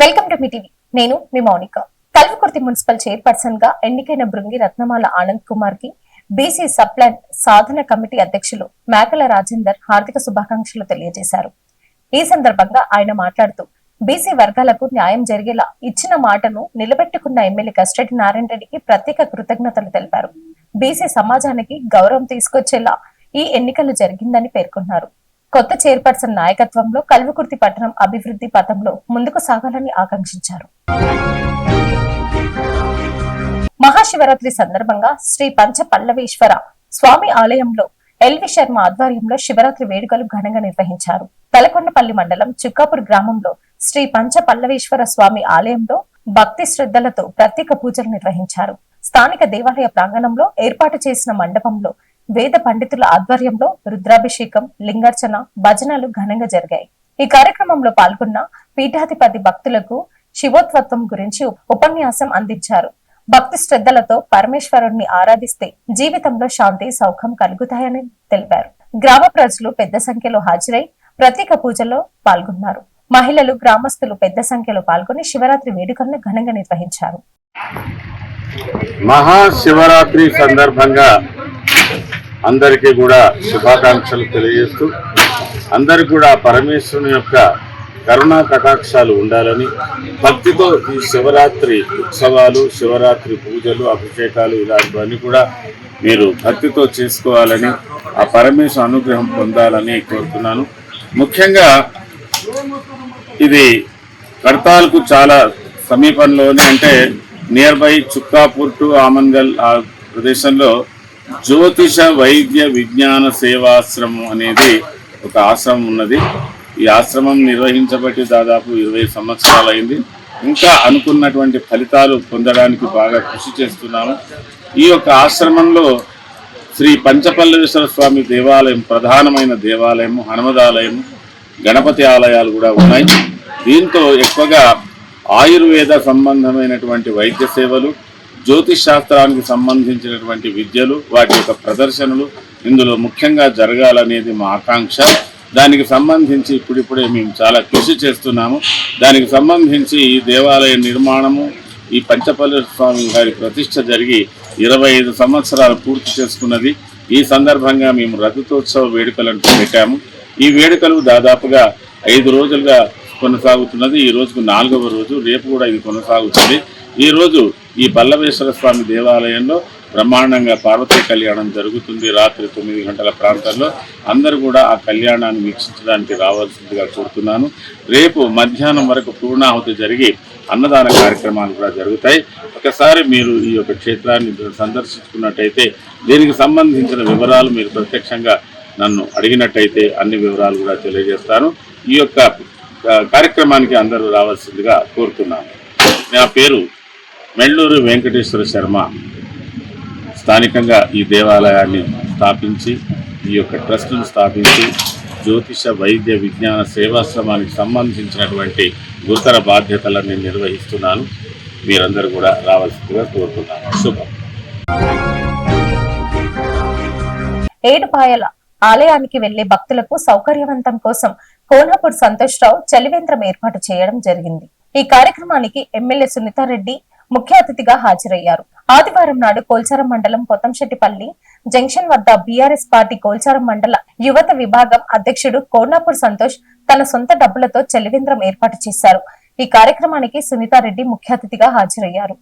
Welcome to me TV. నేను మీ Mounika. Kalwakurthy municipal chairperson గా ఎన్నికైన బృంగి రత్నమాల ఆనంద్ కుమార్ కి బీసీ సప్లాన్ సాధన కమిటీ అధ్యక్షులు మేకల రాజేందర్ హార్దిక శుభాకాంక్షలు తెలియజేశారు. ఈ సందర్భంగా ఆయన మాట్లాడుతూ బీసీ వర్గాలకు న్యాయం జరిగేలా ఇచ్చిన మాటను నిలబెట్టుకున్న ఎమ్మెల్యే కస్టడి నారాయణ రెడ్డికి ప్రత్యేక కృతజ్ఞతలు తెలిపారు. బీసీ సమాజానికి గౌరవం తీసుకొచ్చేలా ఈ ఎన్నికలు జరిగిందని పేర్కొన్నారు. కొత్త చైర్పర్సన్ నాయకత్వంలో కల్వకుర్తి పట్టణం అభివృద్ధి పథంలో ముందుకు సాగాలని ఆకాంక్షించారు. మహాశివరాత్రి సందర్భంగా శ్రీ పంచ పల్లవేశ్వర స్వామి ఆలయంలో ఎల్వి శర్మ ఆధ్వర్యంలో శివరాత్రి వేడుకలు ఘనంగా నిర్వహించారు. తలకొండపల్లి మండలం చుక్కాపూర్ గ్రామంలో శ్రీ పంచ పల్లవేశ్వర స్వామి ఆలయంలో భక్తి శ్రద్ధలతో ప్రత్యేక పూజలు నిర్వహించారు. స్థానిక దేవాలయ ప్రాంగణంలో ఏర్పాటు చేసిన మండపంలో వేద పండితుల ఆధ్వర్యంలో రుద్రాభిషేకం, లింగార్చన, భజనలు ఘనంగా జరిగాయి. ఈ కార్యక్రమంలో పాల్గొన్న పీఠాధిపతి భక్తులకు శివోత్వత్వం గురించి ఉపన్యాసం అందించారు. భక్తి శ్రద్ధలతో పరమేశ్వరుణ్ణి ఆరాధిస్తే జీవితంలో శాంతి, సౌఖ్యం కలుగుతాయని తెలిపారు. గ్రామ ప్రజలు పెద్ద సంఖ్యలో హాజరై ప్రత్యేక పూజల్లో పాల్గొన్నారు. మహిళలు, గ్రామస్తులు పెద్ద సంఖ్యలో పాల్గొని శివరాత్రి వేడుకలను ఘనంగా నిర్వహించారు. మహాశివరాత్రి సందర్భంగా అందరికీ కూడా శుభాకాంక్షలు తెలియజేస్తూ అందరికీ కూడా పరమేశ్వరుని యొక్క కరుణా కటాక్షాలు ఉండాలని, భక్తితో ఈ శివరాత్రి ఉత్సవాలు, శివరాత్రి పూజలు, అభిషేకాలు ఇలాంటివన్నీ కూడా మీరు భక్తితో చేసుకోవాలని, ఆ పరమేశ్వర అనుగ్రహం పొందాలని కోరుతున్నాను. ముఖ్యంగా ఇది కడతాల్కు చాలా సమీపంలోనే, అంటే near by Chukkapur to Amangal ఆ ప్రదేశంలో జ్యోతిష వైద్య విజ్ఞాన సేవాశ్రమం అనేది ఒక ఆశ్రమం ఉన్నది. ఈ ఆశ్రమం నిర్వహించబట్టి దాదాపు 20 సంవత్సరాలు అయింది. ఇంకా అనుకున్నటువంటి ఫలితాలు పొందడానికి బాగా కృషి చేస్తున్నాము. ఈ యొక్క ఆశ్రమంలో శ్రీ పంచపల్లవేశ్వర స్వామి దేవాలయం, ప్రధానమైన దేవాలయము, హనుమదాలయము, గణపతి ఆలయాలు కూడా ఉన్నాయి. దీంతో ఎక్కువగా ఆయుర్వేద సంబంధమైనటువంటి వైద్య సేవలు, జ్యోతిష్ శాస్త్రానికి సంబంధించినటువంటి విద్యలు, వాటి యొక్క ప్రదర్శనలు ఇందులో ముఖ్యంగా జరగాలనేది మా ఆకాంక్ష. దానికి సంబంధించి ఇప్పుడిప్పుడే మేము చాలా కృషి చేస్తున్నాము. దానికి సంబంధించి ఈ దేవాలయ నిర్మాణము, ఈ పంచపల్లి స్వామి గారి ప్రతిష్ఠ జరిగి 25 సంవత్సరాలు పూర్తి చేసుకున్నది. ఈ సందర్భంగా మేము రథోత్సవ వేడుకలను పెట్టాము. ఈ వేడుకలు దాదాపుగా 5 రోజులుగా కొనసాగుతున్నది. ఈ రోజుకు 4వ రోజు, రేపు కూడా ఇది కొనసాగుతుంది. ఈ రోజు ఈ పల్లవేశ్వర స్వామి దేవాలయంలో బ్రహ్మాండంగా పార్వతీ కళ్యాణం జరుగుతుంది. రాత్రి 9 గంటల ప్రాంతంలో అందరూ కూడా ఆ కళ్యాణాన్ని వీక్షించడానికి రావాల్సిందిగా కోరుతున్నాను. రేపు మధ్యాహ్నం వరకు పూర్ణాహుతి జరిగి అన్నదాన కార్యక్రమాలు కూడా జరుగుతాయి. ఒకసారి మీరు ఈ యొక్క క్షేత్రాన్ని సందర్శించుకున్నట్టయితే దీనికి సంబంధించిన వివరాలు మీరు ప్రత్యక్షంగా నన్ను అడిగినట్టయితే అన్ని వివరాలు కూడా తెలియజేస్తాను. ఈ యొక్క కార్యక్రమానికి అందరూ రావాల్సిందిగా కోరుతున్నాను. నా పేరు మెళ్ళూరు వెంకటేశ్వర శర్మ. స్థానికంగా ఈ దేవాలయాన్ని స్థాపించి, ఈ యొక్క ట్రస్టును స్థాపించి జ్యోతిష వైద్య విజ్ఞాన సేవాశ్రమానికి సంబంధించినటువంటి గురుతర బాధ్యతలను నిర్వహిస్తున్నాను. మీరందరూ కూడా రావాల్సిందిగా కోరుతున్నాను. శుభం. ఏడుపాయల ఆలయానికి వెళ్లే భక్తులకు సౌకర్యవంతం కోసం కోనాపూర్ సంతోష్ రావు చలివేంద్రం ఏర్పాటు చేయడం జరిగింది. ఈ కార్యక్రమానికి ఎమ్మెల్యే సునీతారెడ్డి ముఖ్య అతిథిగా హాజరయ్యారు. ఆదివారం నాడు కోల్చారం మండలం పొతంశెట్టిపల్లి జంక్షన్ వద్ద బీఆర్ఎస్ పార్టీ కోల్చారం మండల యువత విభాగం అధ్యక్షుడు కోనాపూర్ సంతోష్ తన సొంత డబ్బులతో చలివేంద్రం ఏర్పాటు చేశారు. ఈ కార్యక్రమానికి సునీతారెడ్డి ముఖ్య అతిథిగా హాజరయ్యారు.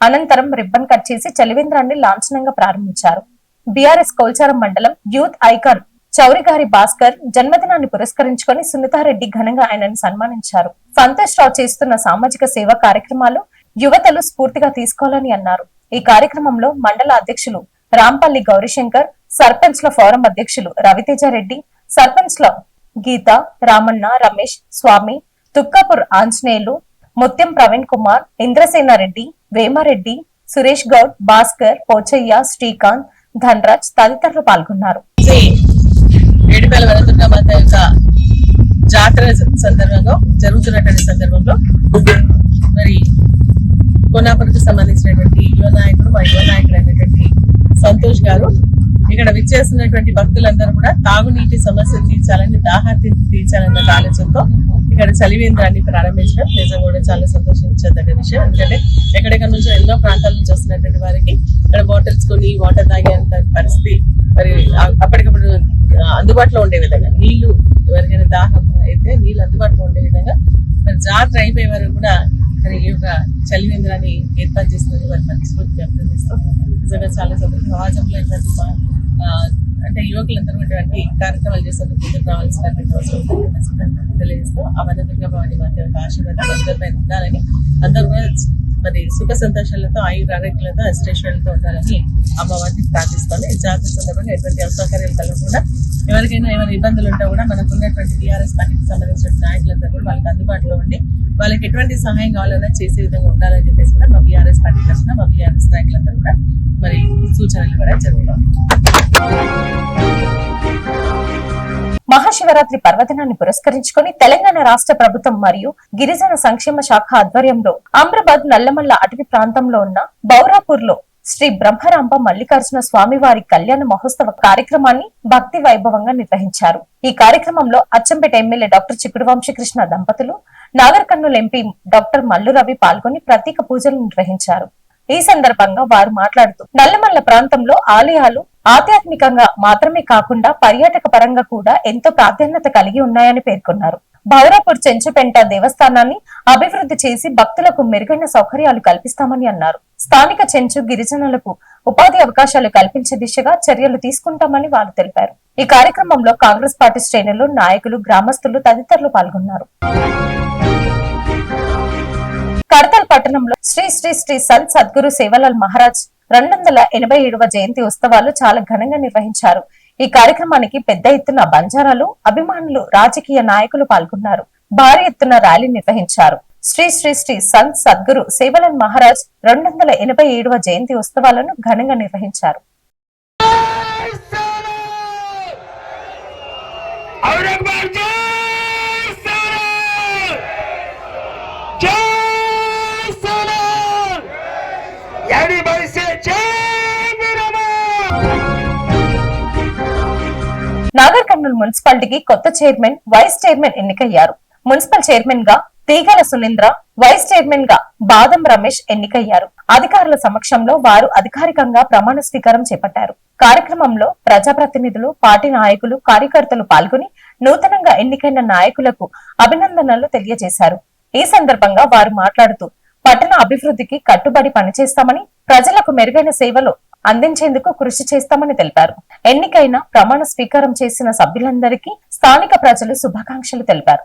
అనంతరం రిబ్బన్ కట్ చేసి చలివేంద్రాన్ని లాంఛనంగా ప్రారంభించారు. బీఆర్ఎస్ కోల్చారం మండలం యూత్ ఐకాన్ చౌరిగారి భాస్కర్ జన్మదినాన్ని పురస్కరించుకొని సునీతారెడ్డి ఘనంగా ఆయనను సన్మానించారు. సంతోష్ రావు చేస్తున్న సామాజిక సేవా కార్యక్రమాలు యువతలు స్ఫూర్తిగా తీసుకోవాలని అన్నారు. ఈ కార్యక్రమంలో మండల అధ్యక్షులు రాంపల్లి గౌరీశంకర్, సర్పంచ్ల ఫోరం అధ్యక్షులు రవితేజారెడ్డి, సర్పంచ్ల గీత, రామన్న, రమేష్, స్వామి, తుక్కాపూర్ ఆంజనేయులు, ముత్యం ప్రవీణ్ కుమార్, ఇంద్రసేనారెడ్డి, వేమారెడ్డి, సురేష్ గౌడ్, భాస్కర్, పోచయ్య, శ్రీకాంత్, ధనరాజ్ తదితరులు పాల్గొన్నారు. జాతర సందర్భంగా జరుగుతున్నటువంటి సందర్భంలో మరి కోనాపూర్కి సంబంధించినటువంటి యువ నాయకుడు, మా యువ నాయకుడు అయినటువంటి సంతోష్ గారు ఇక్కడ విచ్చేస్తున్నటువంటి భక్తులందరూ కూడా తాగునీటి సమస్య తీర్చాలని, దాహార్తి తీర్చాలన్న ఆలోచనతో ఇక్కడ చలివేంద్రాన్ని ప్రారంభించడం నిజంగా కూడా చాలా సంతోషించదగ్గ విషయం. ఎందుకంటే ఎక్కడెక్కడ నుంచో ఎన్నో ప్రాంతాల నుంచి వస్తున్నటువంటి వారికి ఇక్కడ బాటిల్స్ కొని వాటర్ తాగేంత పరిస్థితి మరి అప్పటికప్పుడు అందుబాటులో ఉండే విధంగా, నీళ్లు ఎవరికైనా దాహం అయితే నీళ్ళు అందుబాటులో ఉండే విధంగా మరి జాతర అయిపోయే వరకు కూడా మరి ఈ యొక్క చలివేంద్రాన్ని ఏర్పాటు చేసినందుకు వారి మనస్ఫూర్తిగా అభినందిస్తాం. నిజంగా చాలా సంతోషం. సమాజంలో ఇటువంటి అంటే యువకులందరూ ఇటువంటి కార్యక్రమాలు చేసేందుకు ముందుకు రావాల్సినటువంటి అవసరం ఉందని తెలియజేస్తూ ఆ వనదుర్గా భవాని మాత యొక్క ఆశీర్వాదం అందరిపై ఉండాలని, అందరూ కూడా మరి సుఖ సంతోషాలతో ఆరోగ్యాలతో అష్టైశ్వర్యాలతో ఉండాలని అమ్మవారిని ప్రార్థిస్తాను. ఈ జాతర సందర్భంగా ఎటువంటి అసౌకర్యాలు కలగకుండా ఎవరికైనా ఏమైనా ఇబ్బందులు ఉంటే కూడా మనకు ఉన్నటువంటి టీఆర్ఎస్ పార్టీకి సంబంధించిన నాయకులందరూ కూడా వాళ్ళకి అందుబాటులో ఉండి వాళ్ళకి ఎటువంటి సహాయం కావాలన్నా చేసే విధంగా ఉండాలని చెప్పేసి కూడా మా బీఆర్ఎస్ పార్టీ తరఫున మా బీఆర్ఎస్ నాయకులందరూ కూడా మరి సూచనలు కూడా జరుగుతాం. మహాశివరాత్రి పర్వదినాన్ని పురస్కరించుకొని తెలంగాణ రాష్ట్ర ప్రభుత్వం మరియు గిరిజన సంక్షేమ శాఖ ఆధ్వర్యంలో అమ్రాబాద్ నల్లమల్ల అటవీ ప్రాంతంలో ఉన్న బౌరాపూర్ లో శ్రీ బ్రహ్మరాంబ మల్లికార్జున స్వామివారి కళ్యాణ మహోత్సవ కార్యక్రమాన్ని భక్తి వైభవంగా నిర్వహించారు. ఈ కార్యక్రమంలో అచ్చంపేట ఎమ్మెల్యే డాక్టర్ చిక్కుడు వంశీకృష్ణ దంపతులు, నాగర్ కర్నూలు ఎంపీ డాక్టర్ మల్లు రవి పాల్గొని ప్రత్యేక పూజలు నిర్వహించారు. ఈ సందర్భంగా వారు మాట్లాడుతూ నల్లమల్ల ప్రాంతంలో ఆలయాలు ఆధ్యాత్మికంగా మాత్రమే కాకుండా పర్యాటక పరంగా కూడా ఎంతో ప్రాధాన్యత కలిగి ఉన్నాయని పేర్కొన్నారు. బౌరాపూర్ చెంచుపెంట దేవస్థానాన్ని అభివృద్ధి చేసి భక్తులకు మెరుగైన సౌకర్యాలు కల్పిస్తామని అన్నారు. స్థానిక చెంచు గిరిజనులకు ఉపాధి అవకాశాలు కల్పించే దిశగా చర్యలు తీసుకుంటామని వారు తెలిపారు. ఈ కార్యక్రమంలో కాంగ్రెస్ పార్టీ శ్రేణులు, నాయకులు, గ్రామస్తులు తదితరులు పాల్గొన్నారు. కడతాల్ పట్టణంలో శ్రీ శ్రీ శ్రీ సంత్ సద్గురు సేవలాల్ మహారాజ్ 287వ జయంతి ఉత్సవాలు చాలా ఘనంగా నిర్వహించారు. ఈ కార్యక్రమానికి పెద్ద ఎత్తున బంజారాలు, అభిమానులు, రాజకీయ నాయకులు పాల్గొన్నారు. భారీ ఎత్తున ర్యాలీ నిర్వహించారు. శ్రీ శ్రీ శ్రీ సంత్ సద్గురు సేవలాల్ మహారాజ్ 287వ జయంతి ఉత్సవాలను ఘనంగా నిర్వహించారు. నాగర్ కర్నూలు మున్సిపాలిటీకి కొత్త చైర్మన్, వైస్ చైర్మన్ ఎన్నికయ్యారు. మున్సిపల్ చైర్మన్ గా తీగల సునీంద్ర, వైస్ చైర్మన్ గా బాదం రమేష్ ఎన్నికయ్యారు. అధికారుల సమక్షంలో వారు అధికారికంగా ప్రమాణ స్వీకారం చేపట్టారు. కార్యక్రమంలో ప్రజాప్రతినిధులు, పార్టీ నాయకులు, కార్యకర్తలు పాల్గొని నూతనంగా ఎన్నికైన నాయకులకు అభినందనలు తెలియజేశారు. ఈ సందర్భంగా వారు మాట్లాడుతూ పట్టణ అభివృద్ధికి కట్టుబడి పనిచేస్తామని, ప్రజలకు మెరుగైన సేవలు అందించేందుకు కృషి చేస్తామని తెలిపారు. ఎన్నికైన ప్రమాణ స్వీకారం చేసిన సభ్యులందరికీ స్థానిక ప్రజలు శుభాకాంక్షలు తెలిపారు.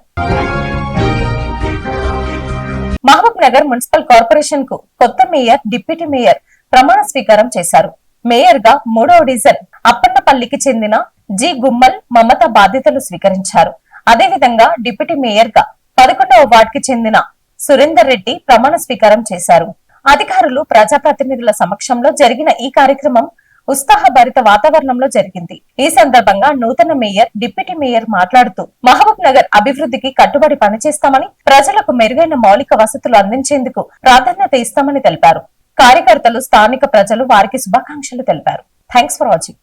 మహబూబ్ నగర్ మున్సిపల్ కార్పొరేషన్ కు కొత్త మేయర్, డిప్యూటీ మేయర్ ప్రమాణ స్వీకారం చేశారు. మేయర్ గా 3వ డివిజన్ అప్పన్నపల్లికి చెందిన జి గుమ్మల్ మమత బాధ్యతలు స్వీకరించారు. అదేవిధంగా డిప్యూటీ మేయర్ గా 11వ వార్డుకి చెందిన సురేందర్ రెడ్డి ప్రమాణ స్వీకారం చేశారు. అధికారులు, ప్రజాప్రతినిధుల సమక్షంలో జరిగిన ఈ కార్యక్రమం ఉత్సాహభరిత వాతావరణంలో జరిగింది. ఈ సందర్భంగా నూతన మేయర్, డిప్యూటీ మేయర్ మాట్లాడుతూ మహబూబ్ నగర్ అభివృద్ధికి కట్టుబడి పనిచేస్తామని, ప్రజలకు మెరుగైన మౌలిక వసతులు అందించేందుకు ప్రాధాన్యత ఇస్తామని తెలిపారు. కార్యకర్తలు, స్థానిక ప్రజలు వారికి శుభాకాంక్షలు తెలిపారు. Thanks for watching.